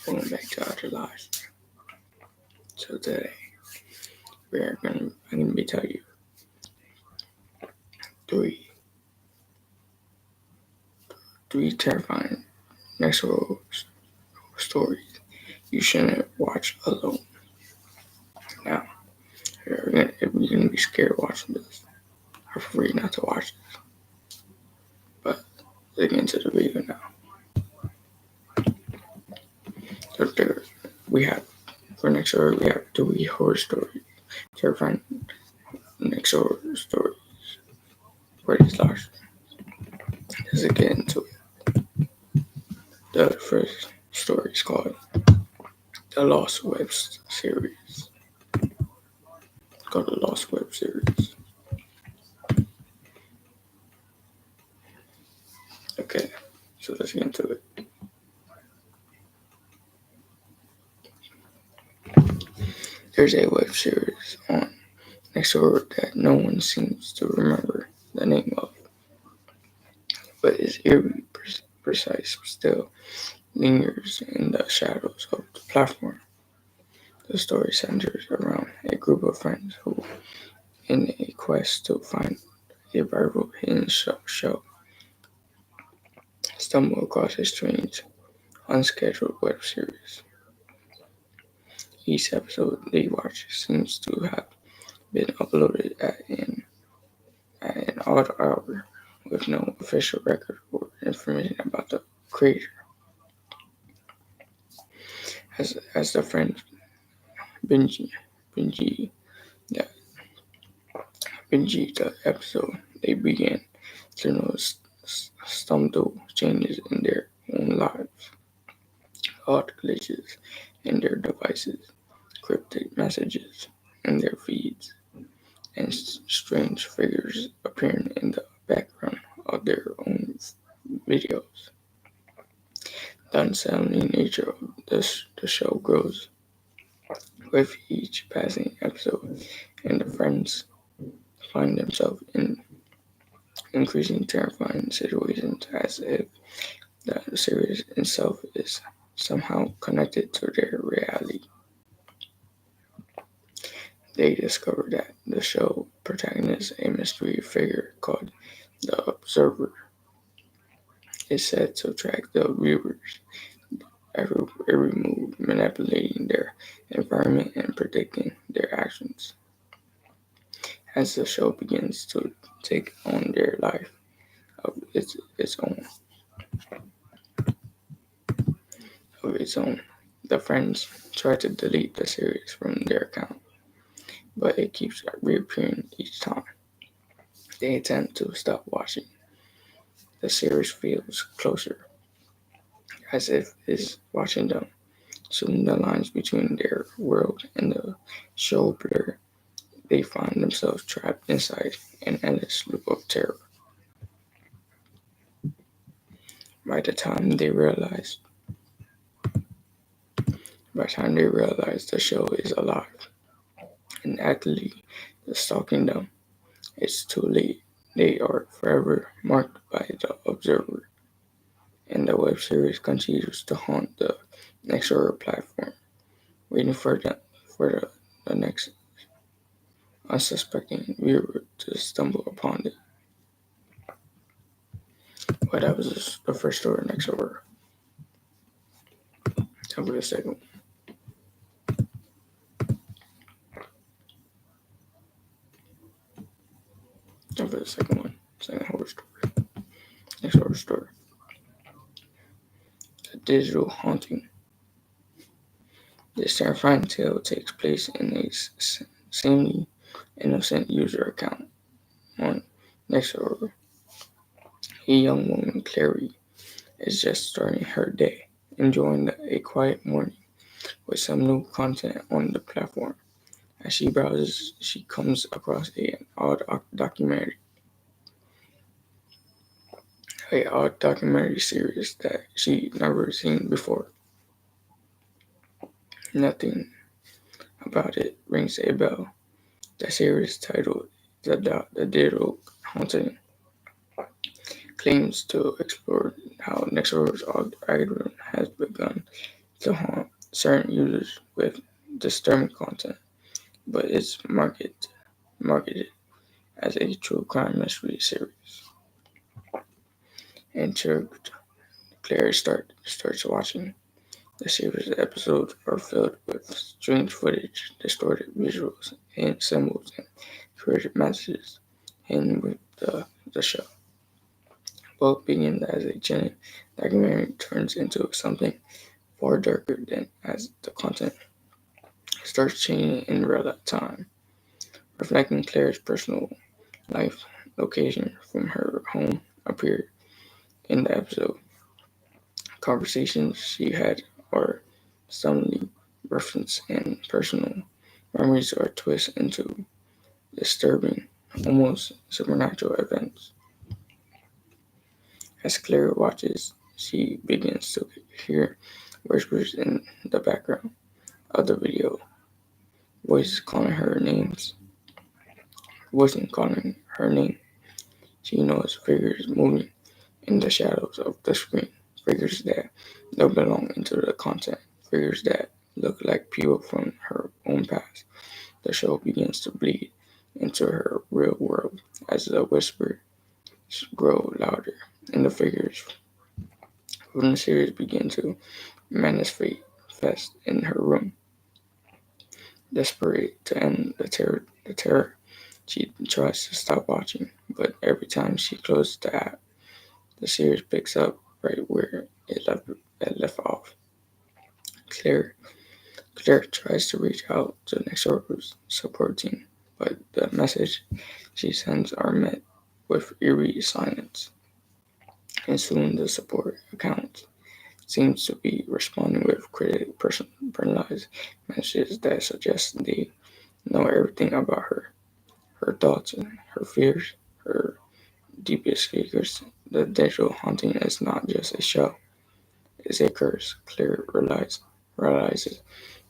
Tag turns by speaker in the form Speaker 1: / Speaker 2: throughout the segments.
Speaker 1: Welcome back to Other Lives. So today I'm gonna be telling you three terrifying Nexoru stories you shouldn't watch alone. Now, if you're gonna be scared watching this, I prefer you not to watch this. But let's get into the video now. So there, we have for Nexoru we have three horror stories, terrifying Nexoru stories. Where these lost. Let's get into it. The first story is called The Lost Web Series. It's called The Lost Web Series. Okay, so let's get into it. There's a web series on Nexoru that no one seems to remember the name of, but is eerie precise still lingers in the shadows of the platform. The story centers around a group of friends who, in a quest to find a viral hidden show, stumble across a strange, unscheduled web series. Each episode they watch seems to have been uploaded at an odd hour with no official record or information about the creator. As the friends binge binge the binge the episode, they begin to notice stumble changes in their own lives, odd glitches in their devices, cryptic messages in their feeds, and strange figures appearing in the background of their own videos. The unsettling nature of the show grows with each passing episode, and the friends find themselves in increasing terrifying situations as if the series itself is somehow connected to their reality. They discover that the show protagonist, a mystery figure called the Observer, is said to track the viewers every move, manipulating their environment and predicting their actions. As the show begins to take on their life of its own of its own, the friends try to delete the series from their account, but it keeps reappearing each time they attempt to stop watching. The series feels closer, as if it's watching them. Soon the lines between their world and the show blur. They find themselves trapped inside an endless loop of terror. By the time they realize, the show is alive and actively stalking them, it's too late. They are forever marked by the observer, and the web series continues to haunt the Nexoru platform, waiting the next unsuspecting viewer to stumble upon it. But that was just the first story next over. Time for the second one. Time for the second one. Second horror story. Next horror story. The digital haunting. This terrifying tale takes place in a seemingly innocent user account on Nexoru. A young woman, Clary, is just starting her day, enjoying a quiet morning with some new content on the platform. As she browses, she comes across an odd documentary series that she never seen before. Nothing about it rings a bell. The series, titled The Digital Haunting, claims to explore how Nexoru's algorithm has begun to haunt certain users with disturbing content, but it's marketed as a true crime mystery series. Intrigued, Claire starts watching. The series episodes are filled with strange footage, distorted visuals, and symbols, and cryptic messages hidden with the show. Both begin as a genuine documentary turns into something far darker than as the content starts changing in real time, reflecting Claire's personal life. Location from her home appeared in the episode. Conversations she had are suddenly referenced, and personal memories are twisted into disturbing, almost supernatural events. As Claire watches, she begins to hear whispers in the background of the video, voices calling her names, voicing calling her name. She knows figures moving in the shadows of the screen, figures that don't belong into the content, figures that look like people from her own past. The show begins to bleed into her real world as the whispers grow louder and the figures from the series begin to manifest in her room. Desperate to end the terror, she tries to stop watching, but every time she closes the app, the series picks up right where it left off. Claire, Claire tries to reach out to Nexoru's support team, but the message she sends are met with eerie silence, and soon the support account seems to be responding with personalized messages that suggest they know everything about her thoughts and her fears, her deepest secrets. The digital haunting is not just a show, it's a curse. Claire realizes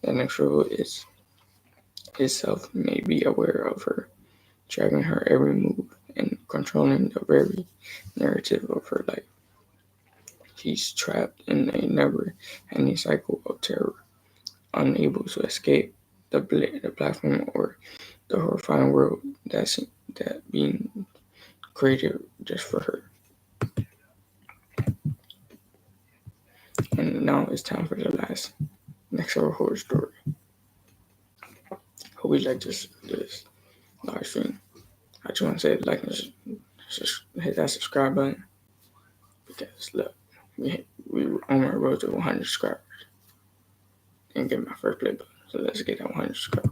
Speaker 1: that Nexoru is itself may be aware of her, tracking her every move and controlling the very narrative of her life. She's trapped in a never-ending cycle of terror, unable to escape the platform or the horrifying world that being created just for her. And now it's time for the last next horror story. Hope you like this live stream. I just want to say like and hit that subscribe button because look, we were on my road to 100 subscribers and get my first play button. So let's get that 100 subscribers.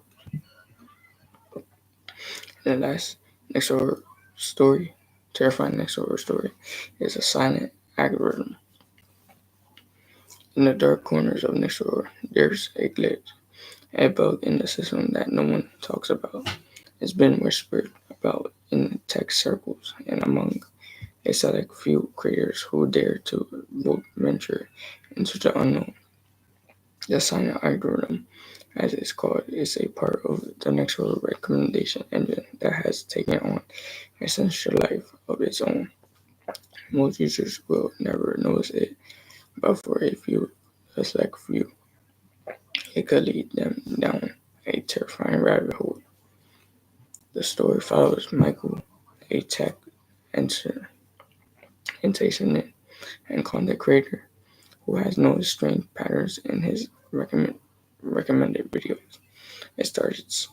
Speaker 1: The last next horror story, terrifying next horror story, is a silent algorithm. In the dark corners of Nexoru, there's a glitch, a bug in the system that no one talks about. It's been whispered about in tech circles and among a select few creators who dare to venture into the unknown. The silent algorithm, as it's called, is a part of the Nexoru recommendation engine that has taken on a sinister life of its own. Most users will never notice it, but for a select few, it could lead them down a terrifying rabbit hole. The story follows Michael, a tech enthusiast and content creator who has noticed strange patterns in his recommended videos. It starts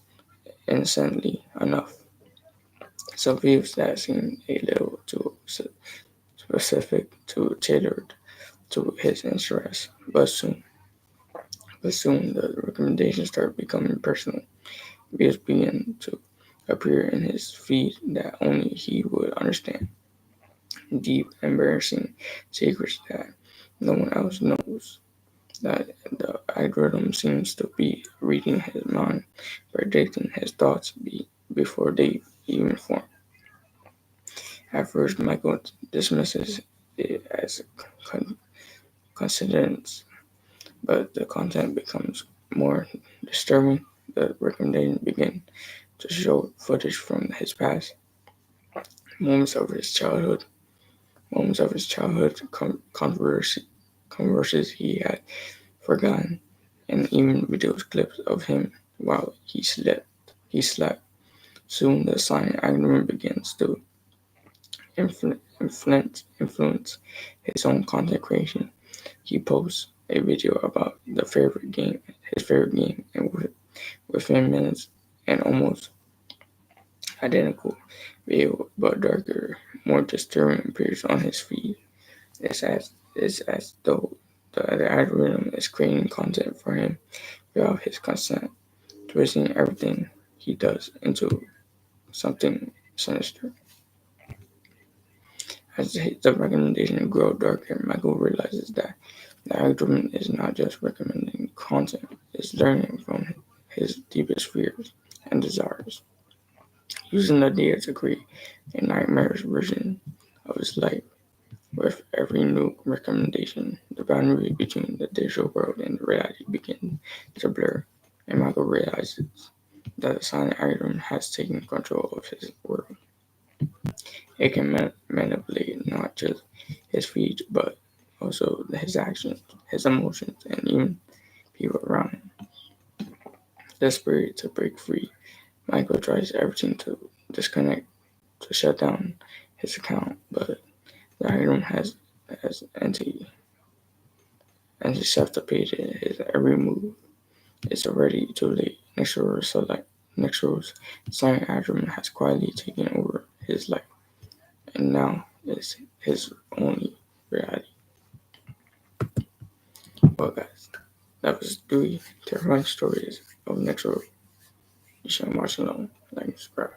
Speaker 1: innocently enough, some views that seem a little too specific, too tailored to his interests, but soon the recommendations start becoming personal. Videos begin to appear in his feed that only he would understand. Deep, embarrassing secrets that no one else knows. That the algorithm seems to be reading his mind, predicting his thoughts before they even form. At first, Michael dismisses it as coincidence, but the content becomes more disturbing. The recommendations begin to show footage from his past, moments of his childhood, converses he had forgotten, and even videos clips of him while He slept. Soon the silent algorithm begins to influence his own content creation. He posts a video about his favorite game, and within minutes, an almost identical video but darker, more disturbing appears on his feed. It's as though the algorithm is creating content for him without his consent, twisting everything he does into something sinister. As the recommendation grows darker, Michael realizes that the algorithm is not just recommending content, it's learning from his deepest fears and desires, using the data to create a nightmarish version of his life. With every new recommendation, the boundary between the digital world and the reality begin to blur, and Michael realizes that the silent algorithm has taken control of his world. It can manipulate not just his feed, but also his actions, his emotions, and even people around him. Desperate to break free, Michael tries everything to disconnect, to shut down his account, but the algorithm has anticipated his every move. It's already too late. Nexoru's silent algorithm has quietly taken over his life, and now it's his only reality. Well, guys, that was 3 terrifying stories of Nexoru. You should watch alone. Like, subscribe.